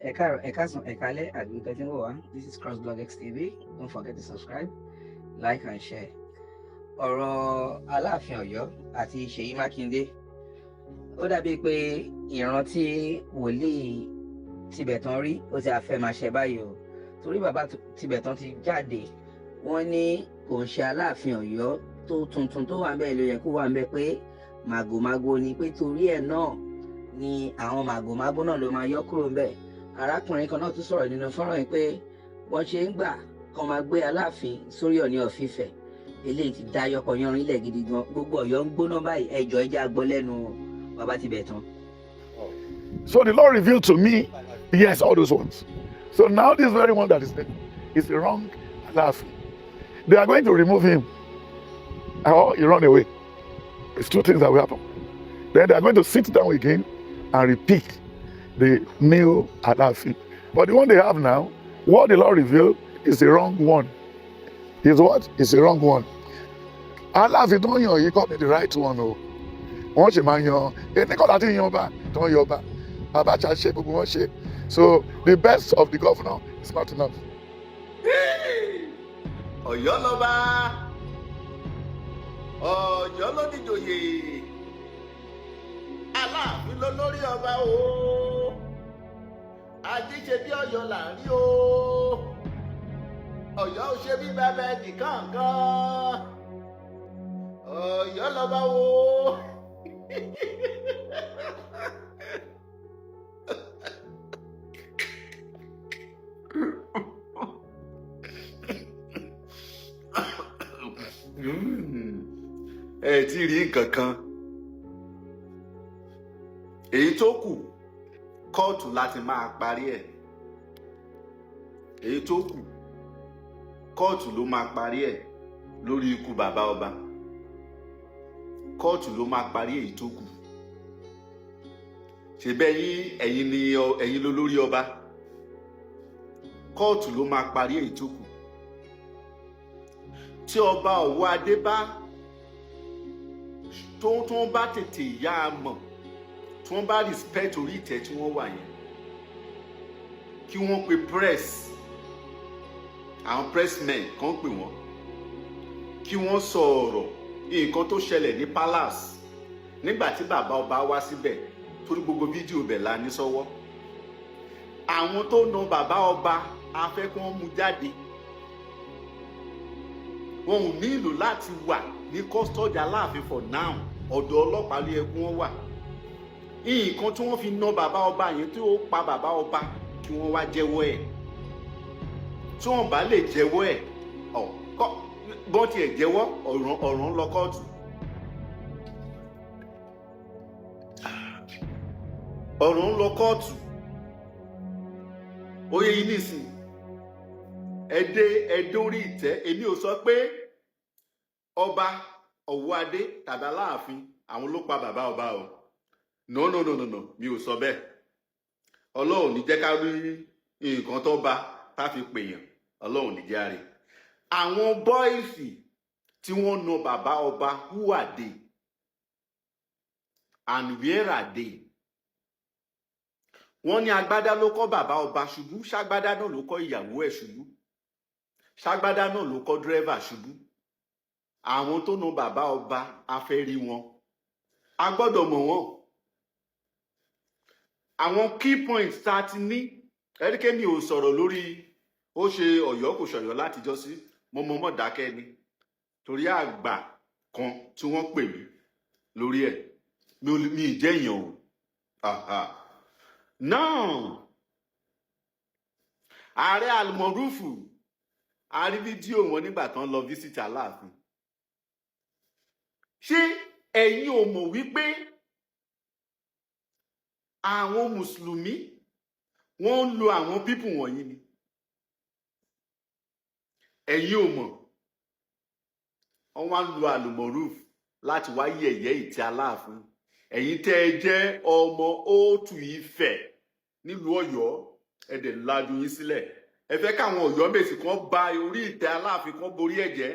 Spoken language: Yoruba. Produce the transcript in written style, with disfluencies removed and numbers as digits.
Ekale, this is CrossBlog XTV. Don't forget to subscribe, like and share. Ọ̀rọ̀ Aláàfin Ọ̀yọ́ àti Ṣèyí Mákindé. Ó dàbí pé ìrántí wòlíì Tibetan rí ó ti àfẹ́ máa ṣe báyìí o. Torí bàbá Tibetan ti jáde, wọ́n ní kò ń ṣe Aláàfin Ọ̀yọ́ tó tuntun tó wà ńbẹ̀ ló yẹ kó wà ńbẹ̀ pé màgòmágó ni pé torí ẹ̀ náà ni àwọn màgòmágó náà ló máa yọ kúrò ńbẹ̀. Arákùnrin kan náà tún sọ̀rọ̀ nínú fọ́nrán yìí pé wọ́n ṣe ń gbà kán máa gbé Aláàfin sórí Ọ̀ọ̀ni of Ifẹ̀. Eléyìí ti dá yọkọ̀yanrin ilẹ̀ gidi gan, gbogbo Ọ̀yọ́ ń gbóná báyìí, ẹjọ́ ẹja gbọ́ lẹ́nu bàbá Tibetan. So the Lord revealed to me, yes, all those ones. So now this very one that is there is the wrong Aláàfin. They are going to remove him or he run away. It's two things that will happen. Then they are going to sit down again and repeat the new Aláàfin. But the one they have now, what the Lord revealed is the wrong one. Is what? Is the wrong one. Aláàfin tó ń yàn yìí kọ́ ni the right one o. Wọ́n ṣe máa yan ẹni kọ́ láti yan ọba tó ń yan ọba. Abacha ṣe gbogbo wọn ṣe. So the best of the governor is not enough. Ọ̀yọ́ lọ́ba, Ọ̀yọ́ ló níjòyè, Aláàfin ló lórí ọba o, Ajíṣe bí Ọ̀yọ́ là ń rí o, Ọ̀yọ́ ò ṣe bí bàbá ẹnìkan kan, Ọ̀yọ́ lọ́ba o. Ẹ ti rí nǹkan kan, èyí tó kù kóòtù láti máa parí ẹ̀, èyí tó kù kóòtù ló máa parí ẹ̀ lórí ikú bàbá ọba, kóòtù ló máa parí èyí tó kù. Ṣebí ẹ̀yin ló lórí ọba, kóòtù ló máa parí èyí tó kù. Tí ọba Ọ̀wọ̀ adé bá tó ń bá tètè yá a mọ̀, tí wọ́n bá respect orí ìtẹ́ tí wọ́n wà yẹn, kí wọ́n pe press, àwọn pressmen kan pè wọ́n, kí wọ́n sọ ọ̀rọ̀ nǹkan tó ṣẹlẹ̀ ní palace nígbà tí bàbá ọba wá síbẹ̀, torí gbogbo fídíò bẹ̀ la ní sọ́wọ́. Àwọn tó na bàbá ọba a fẹ́ kí wọ́n mú jáde. Wọn ò nílò láti wà ní custody Aláàfin for now, ọ̀dọ̀ ọlọ́pàá ló yẹ kí wọ́n wà. Nǹkan tí wọ́n fi ná bàbá ọba yẹn tí ó pa bàbá ọba kí wọ́n wá jẹ́wọ́ ẹ̀. Tí wọ́n bá lè jẹ́wọ́ ẹ̀, bọ́n tiẹ̀ jẹ́wọ́ ọ̀ràn lọ kóòtù. Ọ̀ràn lọ kóòtù. Oyè yìí nìsín. Ẹdẹ orí ìtẹ́, èmi ò sọ pé ọba Ọ̀wọ̀ adé tàbí Aláàfin àwọn ló pa bàbá ọba o. No, mi ò sọ bẹ́ẹ̀. Ọlọ́run ní jẹ́ ká rí nǹkan tó bá tá fi pèèyàn, Ọlọ́run ní jẹ́ àárẹ̀. Àwọn bọ́ìsì tí wọ́n na bàbá ọba, who are they and where are they? Wọ́n ní agbádá ló kọ́ bàbá ọba ṣubú, ṣágbádá náà ló kọ́ ìyàwó ẹ̀ ṣubú, ṣágbádá náà ló kọ́ dírẹ́fà ṣubú. Àwọn tó na bàbá ọba a fẹ́ rí wọn, a gbọ́dọ̀ mọ̀ wọ́n. Àwọn key points tá a ti ní, ẹ̀ríkẹ́ mi ò sọ̀rọ̀ lórí ó ṣe Ọ̀yọ́ kò ṣọ̀yọ́ látijọ́ sí, mo mọ̀ dákẹ́ ni torí àgbà kan tí wọ́n pè mí lórí ẹ̀ mi ì jẹ́ èèyàn o. Now Ààrẹ Almọ̀rúfù, a rí fídíò wọn nígbà tán lọ visit Aláàfin. Ṣé ẹ̀yin ò mọ̀ wípé àwọn mùsùlùmí wọ́n ń lo àwọn pípù wọ̀nyí ni? Ẹ̀yin ò mọ̀, wọ́n wá ń lo Almọ̀rúfù láti wá yẹ̀yẹ́ ìtẹ́ Aláàfin. Ẹ̀yin tẹ́ ẹ jẹ́ ọmọ Òòtù Ifẹ̀ nílùú Ọ̀yọ́, ẹ dẹ̀ lajú yín sílẹ̀. Ẹ fẹ́ káwọn Ọ̀yọ́ Mèsì kan ba orí ìtẹ́ Aláàfin kan borí ẹ̀jẹ̀.